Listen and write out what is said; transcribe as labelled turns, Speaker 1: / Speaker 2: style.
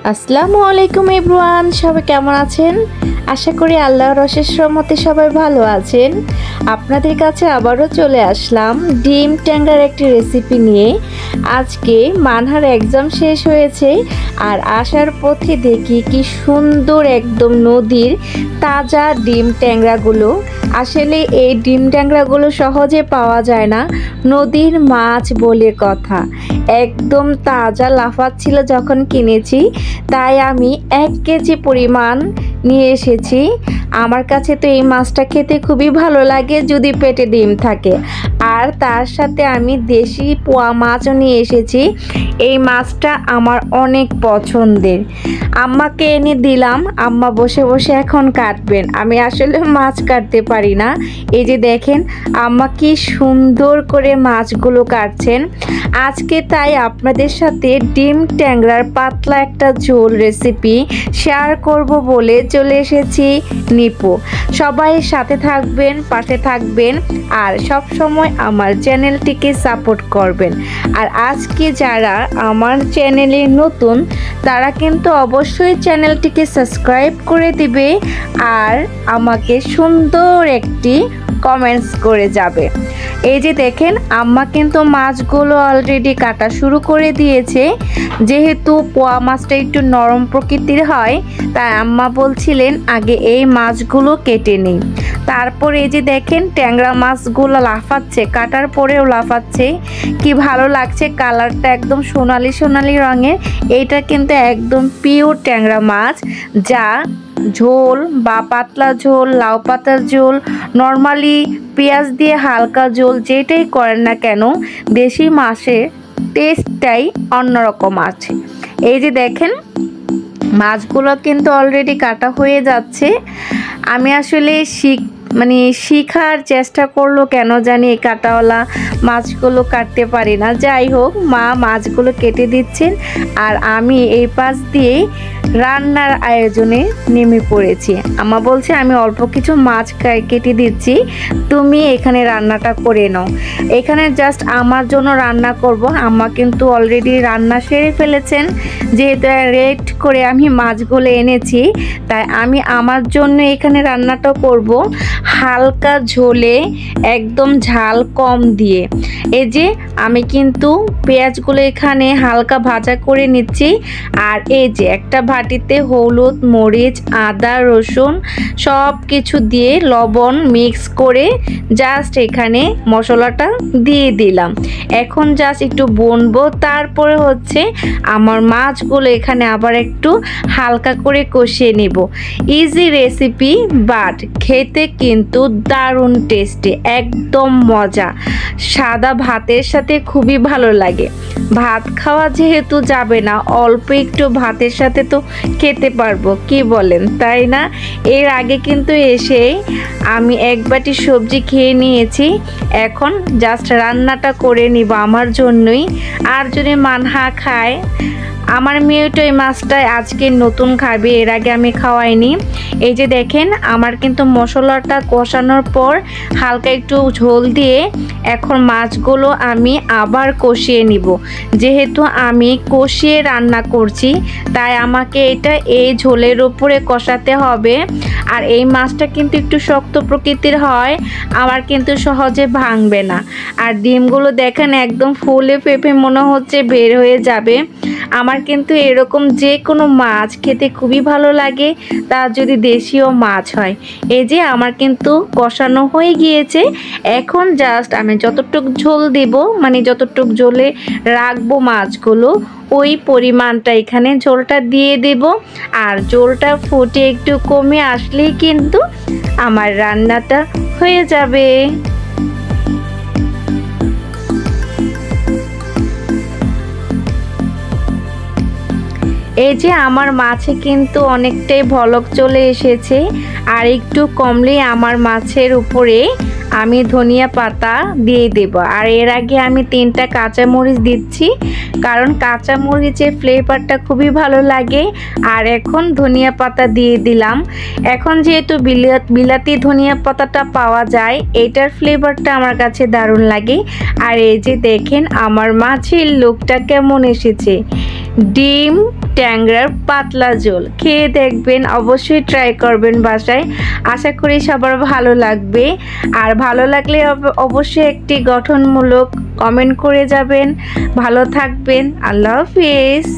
Speaker 1: আসসালামু আলাইকুম এভরিওয়ান, সবাই কেমন আছেন? আশা করি আল্লাহর অশেষ রহমতে সবাই ভালো আছেন। আপনাদের কাছে আবারও চলে আসলাম ডিম ট্যাংরার একটি রেসিপি নিয়ে। আজকে মানহার এক্সাম শেষ হয়েছে আর আসার পথে দেখি কি সুন্দর একদম নদীর তাজা ডিম ট্যাংরাগুলো। আসলে এই ডিম ট্যাংরাগুলো সহজে পাওয়া যায় না, নদীর মাছ বলে কথা। একদম তাজা লাফাচ্ছিল যখন কিনেছি, তাই আমি 1 কেজি পরিমাণ নিয়ে এসেছি। আমার কাছে তো এই মাছটা খেতে খুবই ভালো লাগে যদি পেটে ডিম থাকে। আর তার সাথে আমি দেশি পোয়া মাছও নিয়ে এসেছি। এই মাছটা আমার অনেক পছন্দের। আম্মাকে এনে দিলাম, আম্মা বসে বসে এখন কাটবেন। আমি আসলে মাছ কাটতে পারি না। এই যে দেখেন আম্মা কি সুন্দর করে মাছগুলো কাটছেন। আজকে তাই আপনাদের সাথে ডিম ট্যাংরার পাতলা একটা ঝোল রেসিপি শেয়ার করব বলে চলে এসেছি নিপু। সবাই সাথে থাকবেন, পাশে থাকবেন আর সব সময় আমার চ্যানেলটিকে সাপোর্ট করবেন। আর আজকে যারা আমার চ্যানেলে নতুন তারা কিন্তু অবশ্যই চ্যানেলটিকে সাবস্ক্রাইব করে দিবে আর আমাকে সুন্দর একটি কমেন্টস করে যাবে। এই যে দেখেন আম্মা কিন্তু মাছগুলো অলরেডি কাটা শুরু করে দিয়েছে। যেহেতু পোয়া মাছটা একটু নরম প্রকৃতির হয়, তাই আম্মা বলছিলেন আগে এই মাছগুলো কেটে নিই। তারপর এই যে দেখেন ট্যাংরা মাছগুলো লাফাচ্ছে, কাটার পরেও লাফাচ্ছে। কি ভালো লাগছে, কালারটা একদম সোনালি সোনালি রঙের। এইটা কিন্তু একদম পিওর ট্যাংরা মাছ, যা ঝোল বা পাতলা ঝোল, লাউ পাতার ঝোল, নর্মালি পেঁয়াজ দিয়ে হালকা ঝোল যেটাই করেন না কেন, দেশি মাছের টেস্টটাই অন্যরকম আছে। এই যে দেখেন মাছগুলো কিন্তু অলরেডি কাটা হয়ে যাচ্ছে। আমি আসলে শিখার চেষ্টা করলো কেন জানি এই কাটাওয়ালা মাছগুলো কাটতে পারি না। যাই হোক, মা মাছগুলো কেটে দিচ্ছেন আর আমি এই পাশ দিয়ে রান্নার আয়োজনে নেমে পড়েছি। আম্মা বলছে আমি অল্প কিছু মাছ কেটে দিচ্ছি, তুমি এখানে রান্নাটা করে নাও। এখানে জাস্ট আমার জন্য রান্না করব। আম্মা কিন্তু অলরেডি রান্না সেরে ফেলেছেন। যেহেতু রেড করে আমি মাছগুলো এনেছি, তাই আমি আমার জন্য এখানে রান্নাটা করব হালকা ঝোলে, একদম ঝাল কম দিয়ে। এই যে আমি কিন্তু পেঁয়াজগুলো এখানে হালকা ভাজা করে নিচ্ছি। আর এই যে একটা বাটিতে হলুদ, মরিচ, আদা, রসুন সব কিছু দিয়ে লবণ মিক্স করে জাস্ট এখানে মশলাটা দিয়ে দিলাম। এখন জাস্ট একটু বুনবো। তারপরে হচ্ছে আমার মাছগুলো এখানে আবার একটু হালকা করে কষিয়ে নেব। ইজি রেসিপি, বাট খেতে কিন্তু দারুণ টেস্টি, একদম মজা। সাদা ভাতের সাথে খুবই ভালো লাগে। ভাত খাওয়া যেহেতু যাবে না, অল্প একটু ভাতের সাথে তো খেতে পারবো, কি বলেন তাই না? এর আগে কিন্তু এসে আমি 1 বাটি সবজি খেয়ে নিয়েছি। এখন জাস্ট রান্নাটা করে নিব আমার জন্যই। আর যদি মানহা খায়, আমার মেয়েটা এই মাছটা আজকে নতুন খাবে, এর আগে আমি খাওয়াইনি। এই যে দেখেন আমার কিন্তু মশলাটা কষানোর পর হালকা একটু ঝোল দিয়ে এখন মাছগুলো আমি আবার কষিয়ে নিব। যেহেতু আমি কষিয়ে রান্না করছি, তাই আমাকে এটা এই ঝোলের উপরে কষাতে হবে। আর এই মাছটা কিন্তু একটু শক্ত প্রকৃতির হয়, আমার কিন্তু সহজে ভাঙবে না। আর ডিমগুলো দেখেন একদম ফুলে ফেপে মনে হচ্ছে বের হয়ে যাবে। আমার কিন্তু এরকম যে কোনো মাছ খেতে খুবই ভালো লাগে, তা যদি দেশীয় মাছ হয়। এই যে আমার কিন্তু কষানো হয়ে গিয়েছে। এখন জাস্ট আমি যতটুক ঝোল দেব, যতটুক ঝোলে রাখবো মাছগুলো, ওই পরিমাণটা এখানে ঝোলটা দিয়ে দেব। আর ঝোলটা ফুটে একটু কমে আসলেই কিন্তু আমার রান্নাটা হয়ে যাবে। এই যে আমার মাছে কিন্তু অনেকটাই ভলক চলে এসেছে। আর একটু কমলেই আমার মাছের উপরে আমি ধনিয়া পাতা দিয়ে দেব। আর এর আগে আমি 3টা কাঁচামরিচ দিচ্ছি, কারণ কাঁচামরিচের ফ্লেভারটা খুবই ভালো লাগে। আর এখন ধনিয়া পাতা দিয়ে দিলাম। এখন যেহেতু বিলাতি ধনিয়া পাতাটা পাওয়া যায়, এটার ফ্লেভারটা আমার কাছে দারুণ লাগে। আর এই যে দেখেন আমার মাছের লুকটা কেমন এসেছে। ডিম ট্যাংরার পাতলা ঝোল। খেয়ে দেখবেন, অবশ্যই ট্রাই করবেন বাসায়। আশা করি সবার ভালো লাগবে। আর ভালো লাগলে অবশ্যই একটি গঠনমূলক কমেন্ট করে যাবেন। ভালো থাকবেন। আল্লাহ হাফিজ।